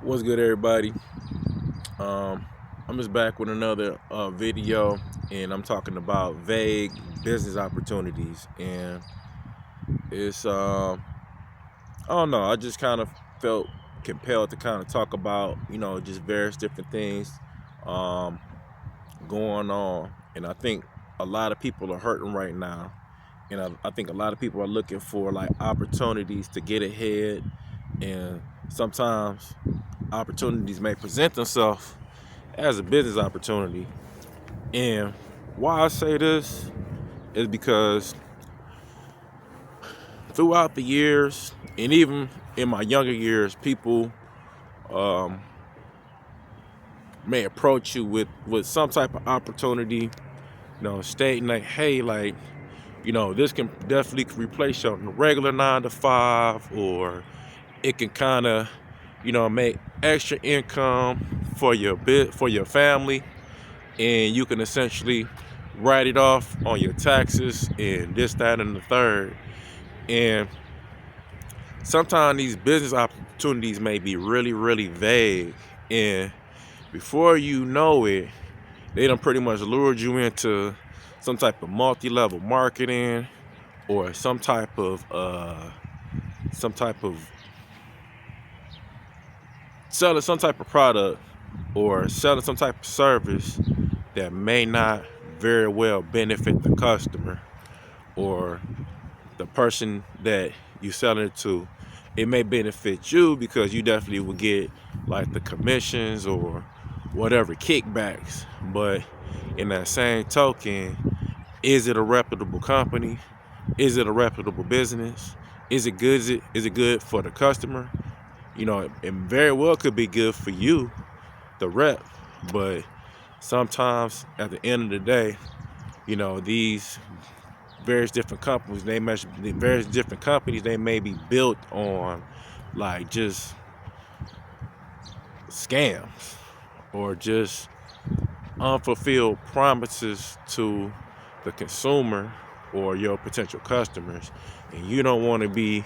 What's good, everybody? Um, I'm just back with another video, and I'm talking about vague business opportunities. And it's I don't know. I just kind of felt compelled to kind of talk about just various different things um, going on. And I think a lot of people are hurting right now, and I think a lot of people are looking for like opportunities to get ahead. And sometimes opportunities may present themselves as a business opportunity. And why I say this is because throughout the years, and even in my younger years, people um, may approach you with some type of opportunity, stating like, hey, like, this can definitely replace your regular 9 to 5, or it can kind of, make extra income for your family, and you can essentially write it off on your taxes and this, that, and the third. And sometimes these business opportunities may be really, really vague. And before you know it, they done pretty much lured you into some type of multi-level marketing, or some type of selling some type of product, or selling some type of service that may not very well benefit the customer or the person that you selling it to. It may benefit you because you definitely will get like the commissions or whatever kickbacks. But in that same token, is it a reputable company? Is it a reputable business? Is it good? Is it good for the customer? It very well could be good for you, the rep, but sometimes at the end of the day, these various different companies, they may be built on like just scams, or just unfulfilled promises to the consumer or your potential customers. And you don't want to be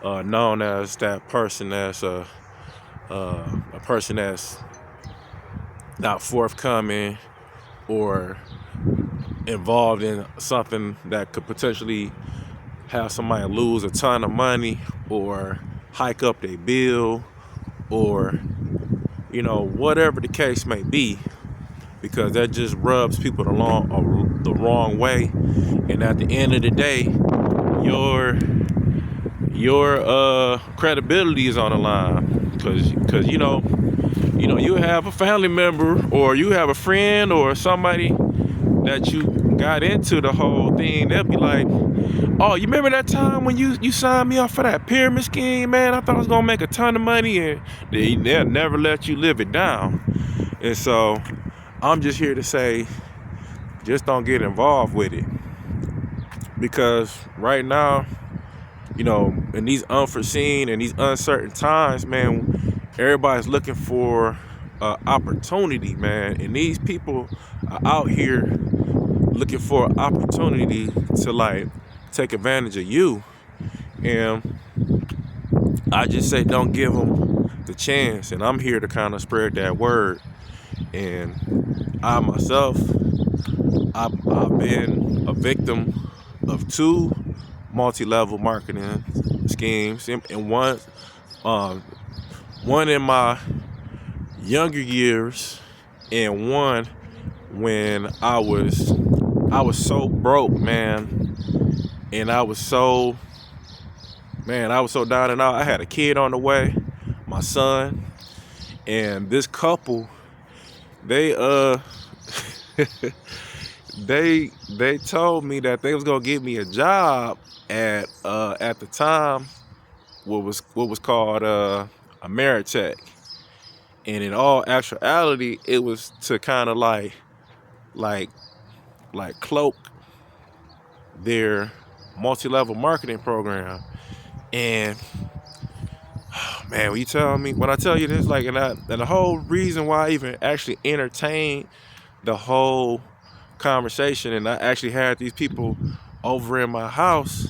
known as that person that's a person that's not forthcoming, or involved in something that could potentially have somebody lose a ton of money, or hike up their bill, or whatever the case may be, because that just rubs people the wrong way. And at the end of the day, your credibility is on the line, because you have a family member, or you have a friend, or somebody that you got into the whole thing. They'll be like, oh, you remember that time when you signed me up for that pyramid scheme, man? I thought I was gonna make a ton of money. And they'll never let you live it down. And so I'm just here to say, just don't get involved with it. Because right now, in these unforeseen and these uncertain times, man, everybody's looking for opportunity, man. And these people are out here looking for an opportunity to like take advantage of you. And I just say, don't give them the chance. And I'm here to kind of spread that word. And I myself, I've been a victim of 2 multi-level marketing schemes, and one in my younger years, and one when I was so broke, man. And I was so down and out. I had a kid on the way, my son. And this couple, they they told me that they was gonna give me a job at the time what was called Ameritech. And in all actuality, it was to kind of like cloak their multi-level marketing program. And man, when I tell you this, like, and the whole reason why I even actually entertained the whole conversation, and I actually had these people over in my house,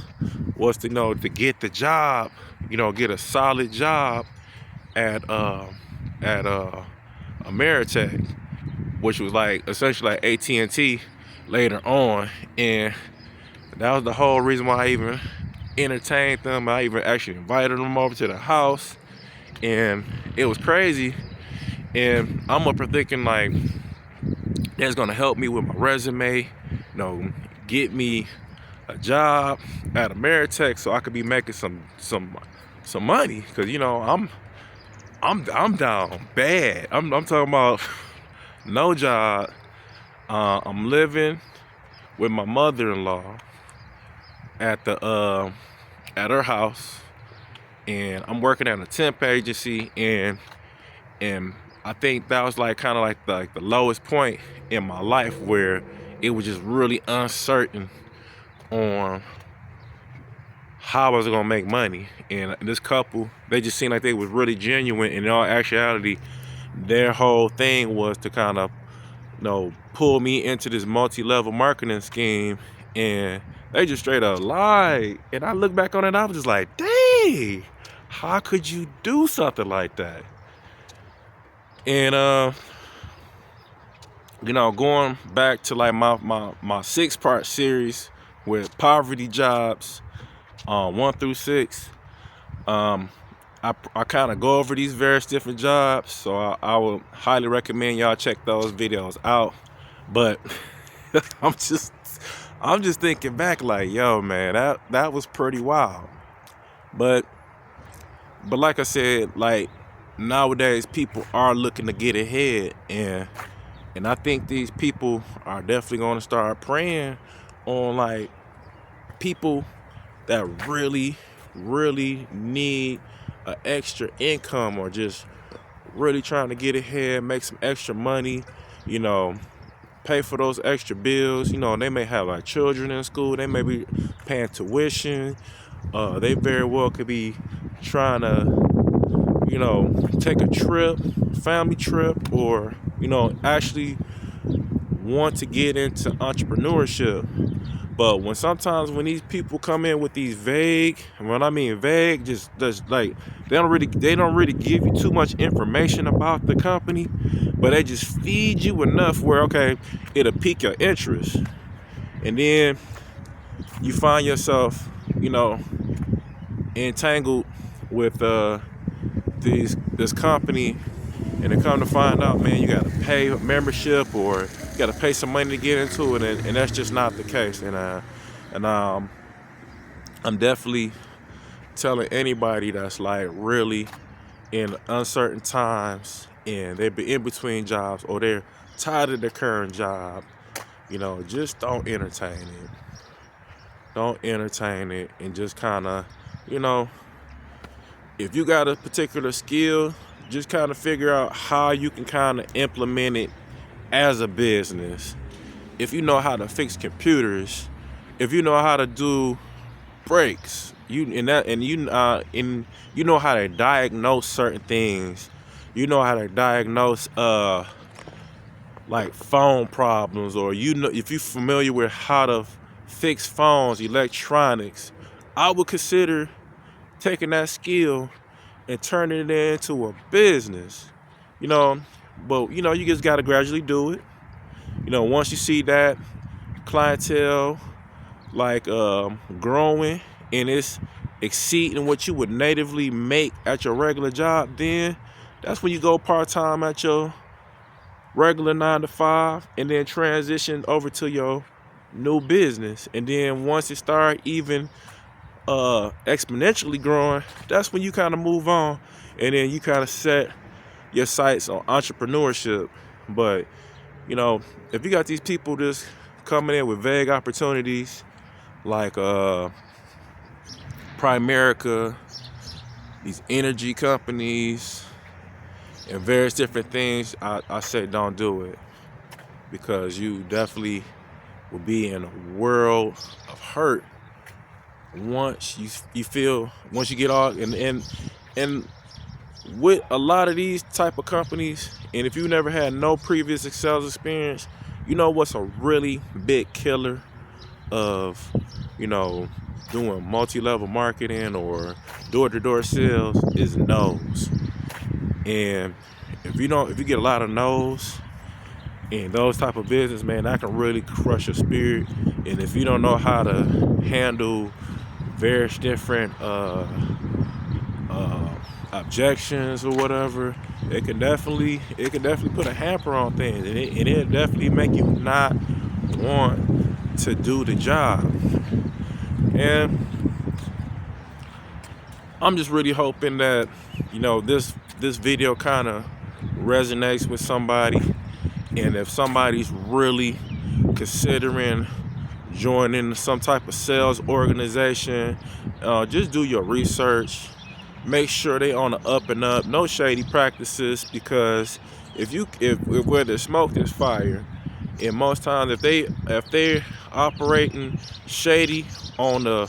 was to get the job, get a solid job at at Ameritech, which was like essentially like AT&T later on. And that was the whole reason why I even entertained them. I even actually invited them over to the house, and it was crazy. And I'm up there thinking like that's gonna help me with my resume, get me a job at Ameritech so I could be making some money. Cause I'm down bad. I'm talking about no job. I'm living with my mother-in-law at at her house, and I'm working at a temp agency, and I think that was like kind of like the lowest point in my life where it was just really uncertain on how I was gonna make money. And this couple, they just seemed like they was really genuine, and in all actuality, their whole thing was to kind of pull me into this multi-level marketing scheme, and they just straight up lied. And I look back on it, I was just like, dang, how could you do something like that? And going back to like my 6-part series with poverty jobs, 1 through 6, I kind of go over these various different jobs, so I would highly recommend y'all check those videos out. But I'm just thinking back like, yo, man, that was pretty wild. But like I said, like nowadays people are looking to get ahead, and I think these people are definitely going to start preying on like people that really need an extra income, or just really trying to get ahead, make some extra money, pay for those extra bills. They may have like children in school, they may be paying tuition, they very well could be trying to take a trip, family trip, or actually want to get into entrepreneurship. But when these people come in with these vague, and when I mean vague, just like they don't really give you too much information about the company, but they just feed you enough where, okay, it'll pique your interest, and then you find yourself entangled with this company, and they come to find out, man, you got to pay a membership, or you got to pay some money to get into it, and that's just not the case. And I'm definitely telling anybody that's like really in uncertain times, and they've been in between jobs, or they're tired of their current job, just don't entertain it. Don't entertain it, and just kind of, if you got a particular skill, just kind of figure out how you can kind of implement it as a business. If you know how to fix computers, if you know how to do brakes, you know how to diagnose certain things. You know how to diagnose like phone problems, or if you're familiar with how to fix phones, electronics, I would consider taking that skill and turning it into a business. But you just got to gradually do it. Once you see that clientele like growing, and it's exceeding what you would natively make at your regular job, then that's when you go part-time at your regular 9 to 5, and then transition over to your new business. And then once it start even exponentially growing, that's when you kind of move on, and then you kind of set your sights on entrepreneurship. But if you got these people just coming in with vague opportunities like Primerica, these energy companies, and various different things, I say don't do it, because you definitely will be in a world of hurt once you get all and with a lot of these type of companies. And if you never had no previous sales experience, what's a really big killer of doing multi-level marketing or door-to-door sales is no's. And if you get a lot of no's in those type of business, man, that can really crush your spirit. And if you don't know how to handle various different objections or whatever, it can definitely put a hamper on things, and it'll definitely make you not want to do the job. And I'm just really hoping that, you know, this video kind of resonates with somebody. And if somebody's really considering joining some type of sales organization, just do your research. Make sure they on the up and up. No shady practices, because if where there's smoke, there's fire. And most times, if they're operating shady on the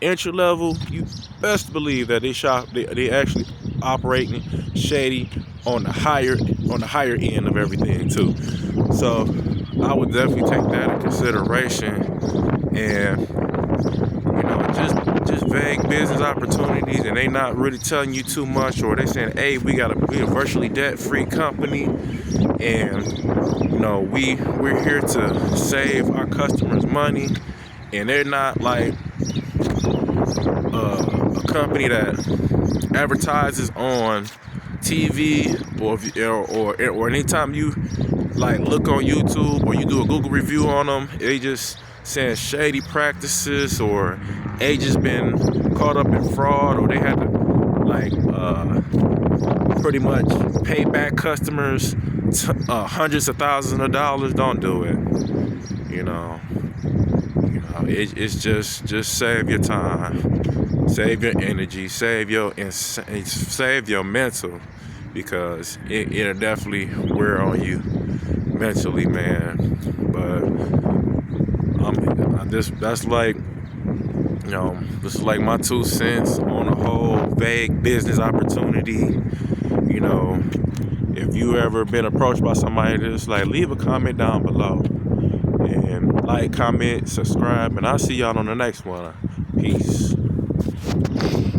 entry level, you best believe that they actually operating shady on the higher end of everything too. So I would definitely take that in consideration. And, you know, just vague business opportunities, and they not really telling you too much, or they saying, hey, we're a virtually debt-free company, and, you know, we're here to save our customers money. And they're not like a company that advertises on TV, or anytime you like look on YouTube or you do a Google review on them, they just saying shady practices, or agents been caught up in fraud, or they had to like pretty much pay back customers hundreds of thousands of dollars. Don't do it. You know, it's just save your time, save your energy, save your mental, because it'll definitely wear on you mentally, man. But that's like, you know, this is like my 2 cents on the whole vague business opportunity. You know, if you ever been approached by somebody, just like leave a comment down below, and like, comment, subscribe, and I'll see y'all on the next one. Peace.